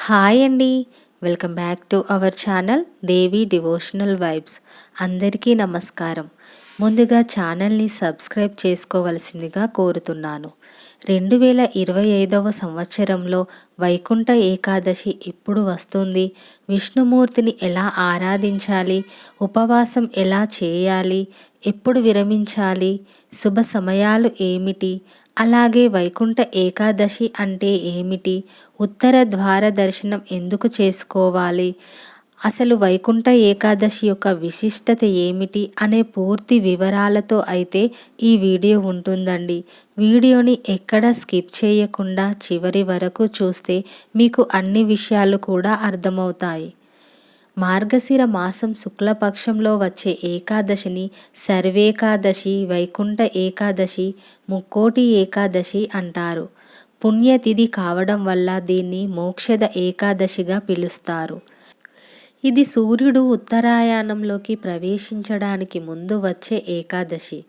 Hi అండి. Welcome back to our channel Devi devotional vibes. అందరికీ నమస్కారం. ముందుగా ఛానల్ని సబ్స్క్రైబ్ చేసుకోవలసిందిగా కోరుతున్నాను. 2025వ సంవత్సరంలో వైకుంఠ ఏకాదశి ఎప్పుడు వస్తుంది, విష్ణుమూర్తిని ఎలా ఆరాధించాలి, ఉపవాసం ఎలా చేయాలి, ఎప్పుడు విరమించాలి, శుభ సమయాలు ఏమిటి, అలాగే వైకుంఠ ఏకాదశి అంటే ఏమిటి, ఉత్తర ద్వార దర్శనం ఎందుకు చేసుకోవాలి, అసలు వైకుంఠ ఏకాదశి యొక్క విశిష్టత ఏమిటి అనే పూర్తి వివరాలతో అయితే ఈ వీడియో ఉంటుందండి. వీడియోని ఎక్కడ స్కిప్ చేయకుండా చివరి వరకు చూస్తే మీకు అన్ని విషయాలు కూడా అర్థమవుతాయి. మార్గశిర మాసం శుక్లపక్షంలో వచ్చే ఏకాదశిని సర్వేకాదశి, వైకుంఠ ఏకాదశి, ముక్కోటి ఏకాదశి అంటారు. పుణ్యతిథి కావడం వల్ల దీన్ని మోక్షద ఏకాదశిగా పిలుస్తారు. ఇది సూర్యుడు ఉత్తరాయణంలోకి ప్రవేశించడానికి ముందు వచ్చే ఏకాదశి.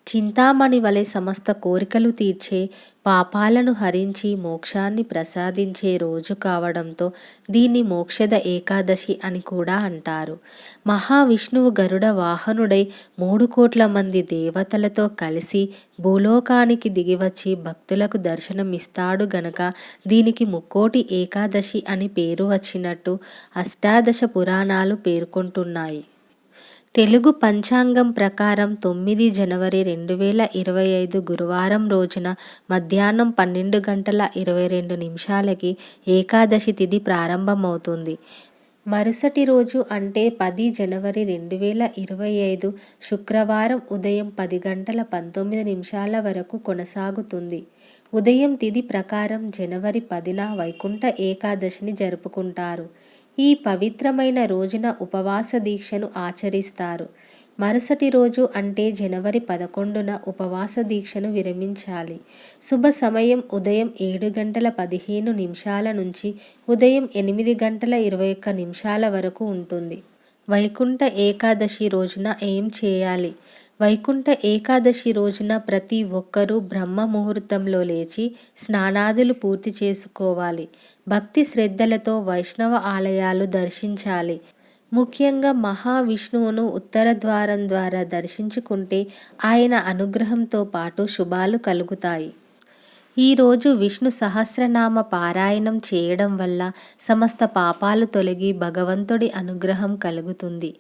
చింతామణి వలె సమస్త కోరికలు తీర్చే, పాపాలను హరించి మోక్షాన్ని ప్రసాదించే రోజు కావడంతో దీన్ని మోక్షద ఏకాదశి అని కూడా అంటారు. మహావిష్ణువు గరుడ వాహనుడై 3 కోట్ల మంది దేవతలతో కలిసి భూలోకానికి దిగివచ్చి భక్తులకు దర్శనమిస్తాడు గనక దీనికి ముక్కోటి ఏకాదశి అని పేరు వచ్చినట్టు అష్టాదశ పురాణాలు పేర్కొంటున్నాయి. తెలుగు పంచాంగం ప్రకారం 9 జనవరి 2025 గురువారం రోజున మధ్యాహ్నం 12:22 ఏకాదశి తిథి ప్రారంభమవుతుంది. మరుసటి రోజు అంటే 10 జనవరి 2025 శుక్రవారం ఉదయం 10:19 వరకు కొనసాగుతుంది. ఉదయం తిథి ప్రకారం జనవరి 10న వైకుంఠ ఏకాదశిని జరుపుకుంటారు. ఈ పవిత్రమైన రోజున ఉపవాస దీక్షను ఆచరిస్తారు. మరుసటి రోజు అంటే జనవరి 11న ఉపవాస దీక్షను విరమించాలి. శుభ సమయం ఉదయం 7:15 నుంచి ఉదయం 8:21 వరకు ఉంటుంది. వైకుంఠ ఏకాదశి రోజున ఏం చేయాలి? వైకుంఠ ఏకాదశి రోజున ప్రతి ఒక్కరూ బ్రహ్మ ముహూర్తంలో లేచి స్నానాదులు పూర్తి చేసుకోవాలి. భక్తి శ్రద్ధలతో వైష్ణవ ఆలయాలు దర్శించాలి. ముఖ్యంగా మహావిష్ణువును ఉత్తర ద్వారం ద్వారా దర్శించుకుంటే ఆయన అనుగ్రహంతో పాటు శుభాలు కలుగుతాయి. ఈరోజు విష్ణు సహస్రనామ పారాయణం చేయడం వల్ల సమస్త పాపాలు తొలగి భగవంతుడి అనుగ్రహం కలుగుతుంది.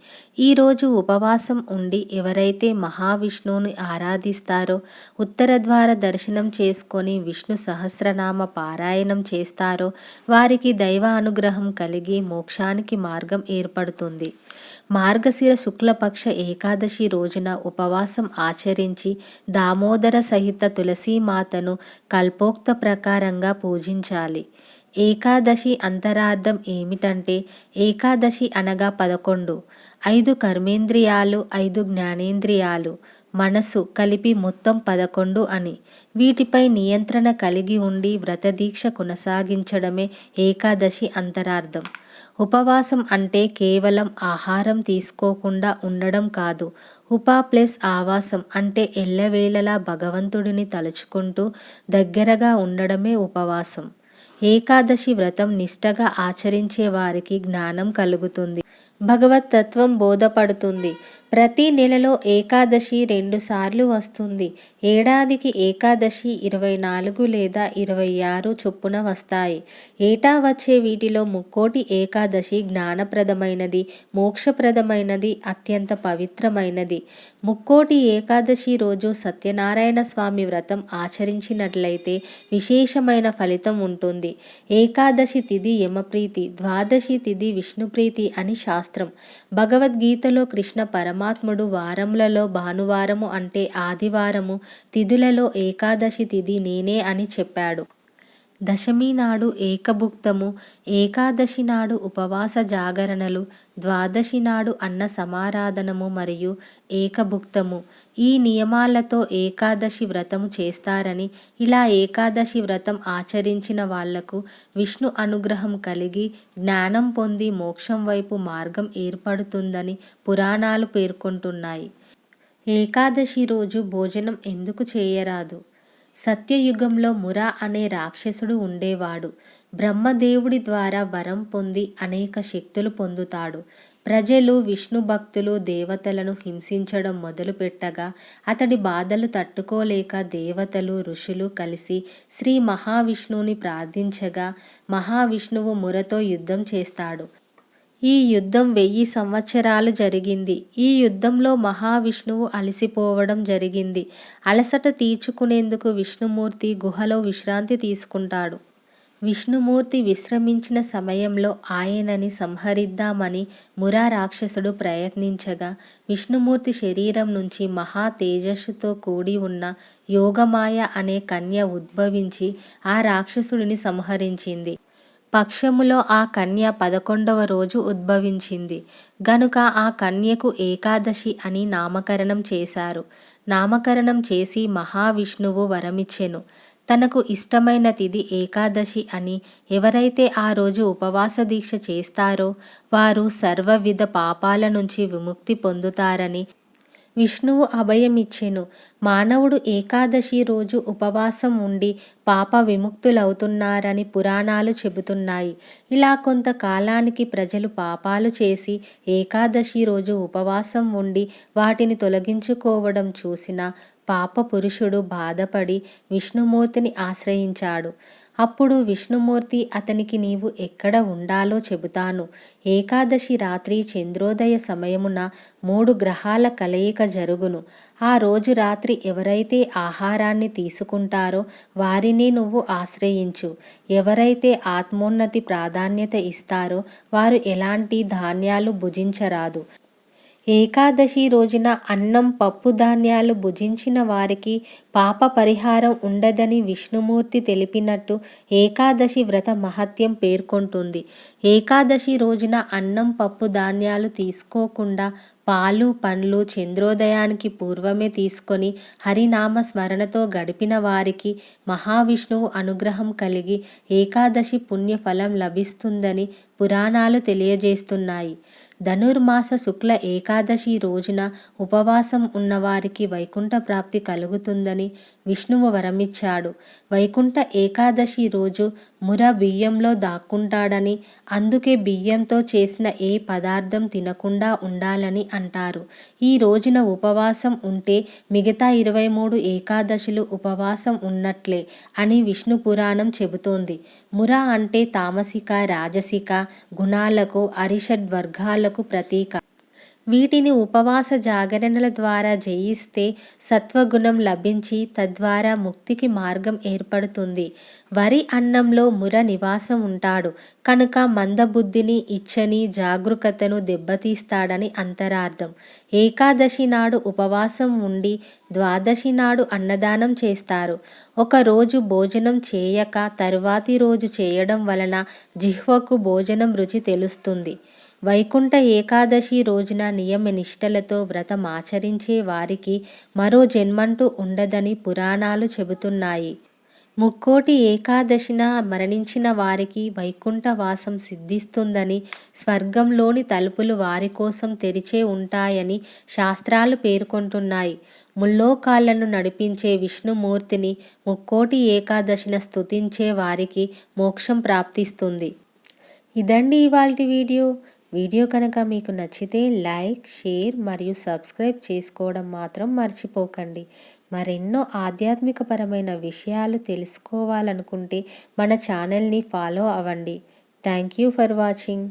ఈరోజు ఉపవాసం ఉండి ఎవరైతే మహావిష్ణువుని ఆరాధిస్తారో, ఉత్తర ద్వార దర్శనం చేసుకొని విష్ణు సహస్రనామ పారాయణం చేస్తారో వారికి దైవ అనుగ్రహం కలిగి మోక్షానికి మార్గం ఏర్పడుతుంది. మార్గశిర శుక్లపక్ష ఏకాదశి రోజున ఉపవాసం ఆచరించి దామోదర సహిత తులసీమాతను కల్పోక్త ప్రకారంగా పూజించాలి. ఏకాదశి అంతరార్థం ఏమిటంటే ఏకాదశి అనగా 11, 5 కర్మేంద్రియాలు, 5 జ్ఞానేంద్రియాలు, మనసు కలిపి మొత్తం 11 అని. వీటిపై నియంత్రణ కలిగి ఉండి వ్రతదీక్ష కొనసాగించడమే ఏకాదశి అంతరార్థం. ఉపవాసం అంటే కేవలం ఆహారం తీసుకోకుండా ఉండడం కాదు. ఉప+ ఆవాసం అంటే ఎల్లవేళలా భగవంతుడిని తలుచుకుంటూ దగ్గరగా ఉండడమే ఉపవాసం. ఏకాదశి వ్రతం నిష్టగా ఆచరించే వారికి జ్ఞానం కలుగుతుంది. భగవత్ తత్వం బోధపడుతుంది. ప్రతి నెలలో ఏకాదశి 2 సార్లు వస్తుంది. ఏడాదికి ఏకాదశి 24 లేదా 26 చొప్పున వస్తాయి. ఏటా వచ్చే వీటిలో ముక్కోటి ఏకాదశి జ్ఞానప్రదమైనది, మోక్షప్రదమైనది, అత్యంత పవిత్రమైనది. ముక్కోటి ఏకాదశి రోజు సత్యనారాయణ స్వామి వ్రతం ఆచరించినట్లయితే విశేషమైన ఫలితం ఉంటుంది. ఏకాదశి తిథి యమప్రీతి, ద్వాదశి తిథి విష్ణుప్రీతి అని శాస్త్రం. భగవద్గీతలో కృష్ణ పరమాత్ముడు వారములలో భానువారము అంటే ఆదివారము, తిథులలో ఏకాదశి తిథి నేనే అని చెప్పాడు. దశమి నాడు ఏకభుక్తము, ఏకాదశి నాడు ఉపవాస జాగరణలు, ద్వాదశి నాడు అన్న సమారాధనము మరియు ఏకభుక్తము. ఈ నియమాలతో ఏకాదశి వ్రతము చేస్తారని, ఇలా ఏకాదశి వ్రతం ఆచరించిన వాళ్లకు విష్ణు అనుగ్రహం కలిగి జ్ఞానం పొంది మోక్షం వైపు మార్గం ఏర్పడుతుందని పురాణాలు పేర్కొంటున్నాయి. ఏకాదశి రోజు భోజనం ఎందుకు చేయరాదు? సత్యయుగంలో ముర అనే రాక్షసుడు ఉండేవాడు. బ్రహ్మదేవుడి ద్వారా వరం పొంది అనేక శక్తులు పొందుతాడు. ప్రజలు విష్ణు భక్తులు దేవతలను హింసించడం మొదలుపెట్టగా అతడి బాధలు తట్టుకోలేక దేవతలు ఋషులు కలిసి శ్రీ మహావిష్ణువుని ప్రార్థించగా మహావిష్ణువు మురతో యుద్ధం చేస్తాడు. ఈ యుద్ధం 1000 సంవత్సరాలు జరిగింది. ఈ యుద్ధంలో మహావిష్ణువు అలసిపోవడం జరిగింది. అలసట తీర్చుకునేందుకు విష్ణుమూర్తి గుహలో విశ్రాంతి తీసుకుంటాడు. విష్ణుమూర్తి విశ్రమించిన సమయంలో ఆయనని సంహరిద్దామని మురా రాక్షసుడు ప్రయత్నించగా విష్ణుమూర్తి శరీరం నుంచి మహా తేజస్సుతో కూడి ఉన్న యోగమాయ అనే కన్య ఉద్భవించి ఆ రాక్షసుడిని సంహరించింది. పక్షములో ఆ కన్య 11వ రోజు ఉద్భవించింది గనుక ఆ కన్యకు ఏకాదశి అని నామకరణం చేశారు. నామకరణం చేసి మహావిష్ణువు వరమిచ్చెను. తనకు ఇష్టమైన తిథి ఏకాదశి అని, ఎవరైతే ఆ రోజు ఉపవాస దీక్ష చేస్తారో వారు సర్వవిధ పాపాల నుంచి విముక్తి పొందుతారని విష్ణువు అభయమిచ్చెను. మానవుడు ఏకాదశి రోజు ఉపవాసం ఉండి పాప విముక్తులవుతున్నారని పురాణాలు చెబుతున్నాయి. ఇలా కొంతకాలానికి ప్రజలు పాపాలు చేసి ఏకాదశి రోజు ఉపవాసం ఉండి వాటిని తొలగించుకోవడం చూసిన పాప పురుషుడు బాధపడి విష్ణుమూర్తిని ఆశ్రయించాడు. అప్పుడు విష్ణుమూర్తి అతనికి నీవు ఎక్కడ ఉండాలో చెబుతాను. ఏకాదశి రాత్రి చంద్రోదయ సమయమున 3 గ్రహాల కలయిక జరుగును. ఆ రోజు రాత్రి ఎవరైతే ఆహారాన్ని తీసుకుంటారో వారిని నువ్వు ఆశ్రయించు. ఎవరైతే ఆత్మోన్నతి ప్రాధాన్యత ఇస్తారో వారు ఎలాంటి ధాన్యాలు భుజించరాదు. ఏకాదశి రోజున అన్నం పప్పు ధాన్యాలు భుజించిన వారికి పాప పరిహారం ఉండదని విష్ణుమూర్తి తెలిపినట్టు ఏకాదశి వ్రత మహత్యం పేర్కొంటుంది. ఏకాదశి రోజున అన్నం పప్పు ధాన్యాలు తీసుకోకుండా పాలు పండ్లు చంద్రోదయానికి పూర్వమే తీసుకొని హరినామ స్మరణతో గడిపిన వారికి మహావిష్ణువు అనుగ్రహం కలిగి ఏకాదశి పుణ్యఫలం లభిస్తుందని పురాణాలు తెలియజేస్తున్నాయి. ధనుర్మాస శుక్ల ఏకాదశి రోజున ఉపవాసం ఉన్నవారికి వైకుంఠ ప్రాప్తి కలుగుతుందని విష్ణువు వరమిచ్చాడు. వైకుంఠ ఏకాదశి రోజు ముర బియ్యంలో దాక్కుంటాడని, అందుకే బియ్యంతో చేసిన ఏ పదార్థం తినకుండా ఉండాలని అంటారు. ఈ రోజున ఉపవాసం ఉంటే మిగతా 23 ఏకాదశులు ఉపవాసం ఉన్నట్లే అని విష్ణు పురాణం చెబుతోంది. ముర అంటే తామసిక రాజసిక గుణాలకు అరిషడ్వర్గాలకు ప్రతీక. వీటిని ఉపవాస జాగరణల ద్వారా జయిస్తే సత్వగుణం లభించి తద్వారా ముక్తికి మార్గం ఏర్పడుతుంది. వరి అన్నంలో ముర నివాసం ఉంటాడు కనుక మందబుద్ధిని ఇచ్చని జాగరూకతను దెబ్బతీస్తాడని అంతరార్థం. ఏకాదశి నాడు ఉపవాసం ఉండి ద్వాదశి నాడు అన్నదానం చేస్తారు. ఒకరోజు భోజనం చేయక తరువాతి రోజు చేయడం వలన జిహ్వకు భోజనం రుచి తెలుస్తుంది. వైకుంఠ ఏకాదశి రోజున నియమ నిష్టలతో వ్రతం ఆచరించే వారికి మరో జన్మంటూ ఉండదని పురాణాలు చెబుతున్నాయి. ముక్కోటి ఏకాదశిన మరణించిన వారికి వైకుంఠ వాసం సిద్ధిస్తుందని, స్వర్గంలోని తలుపులు వారి కోసం తెరిచే ఉంటాయని శాస్త్రాలు పేర్కొంటున్నాయి. ముల్లోకాలను నడిపించే విష్ణుమూర్తిని ముక్కోటి ఏకాదశిన స్తుతించే వారికి మోక్షం ప్రాప్తిస్తుంది. ఇదండి ఇవాల్టి వీడియో కనుక మీకు నచ్చితే లైక్, షేర్ మరియు సబ్స్క్రైబ్ చేసుకోవడం మాత్రం మర్చిపోకండి. మరెన్నో ఆధ్యాత్మికపరమైన విషయాలు తెలుసుకోవాలనుకుంటే మన ఛానల్ని ఫాలో అవ్వండి. Thank you for watching.